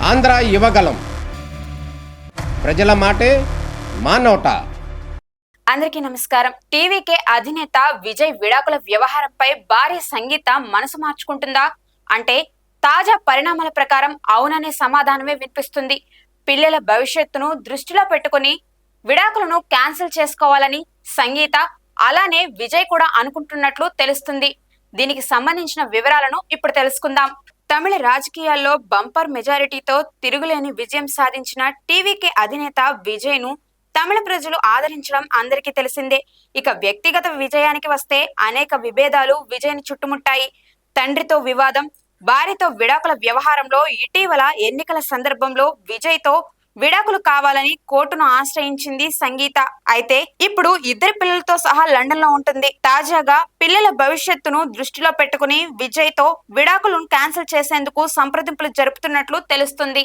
ఆంధ్ర యువగలం ప్రజల మాటే మా నోట. అందరికీ నమస్కారం. టీవీకే అధినేత విజయ్ విడాకుల వ్యవహారంపై భార్య సంగీత మనసు మార్చుకుంటుందా అంటే తాజా పరిణామాల ప్రకారం అవుననే సమాధానమే వినిపిస్తుంది. పిల్లల భవిష్యత్తును దృష్టిలో పెట్టుకుని విడాకులను క్యాన్సిల్ చేసుకోవాలని సంగీత అలానే విజయ్ కూడా అనుకుంటున్నట్లు తెలుస్తుంది. దీనికి సంబంధించిన వివరాలను ఇప్పుడు తెలుసుకుందాం. తమిళ రాజకీయాల్లో బంపర్ మెజారిటీతో తిరుగులేని విజయం సాధించిన టీవీకే అధినేత విజయ్ ను తమిళ ప్రజలు ఆదరించడం అందరికీ తెలిసిందే. ఇక వ్యక్తిగత విజయానికి వస్తే అనేక విభేదాలు విజయ్ని చుట్టుముట్టాయి. తండ్రితో వివాదం, భార్యతో విడాకుల వ్యవహారంలో ఇటీవల ఎన్నికల సందర్భంలో విజయ్తో విడాకులు కావాలని కోర్టును ఆశ్రయించింది సంగీత. అయితే ఇప్పుడు ఇద్దరు పిల్లలతో సహా లండన్ లో ఉంటుంది. తాజాగా పిల్లల భవిష్యత్తును దృష్టిలో పెట్టుకుని విజయ్తో విడాకులను క్యాన్సిల్ చేసేందుకు సంప్రదింపులు జరుపుతున్నట్లు తెలుస్తుంది.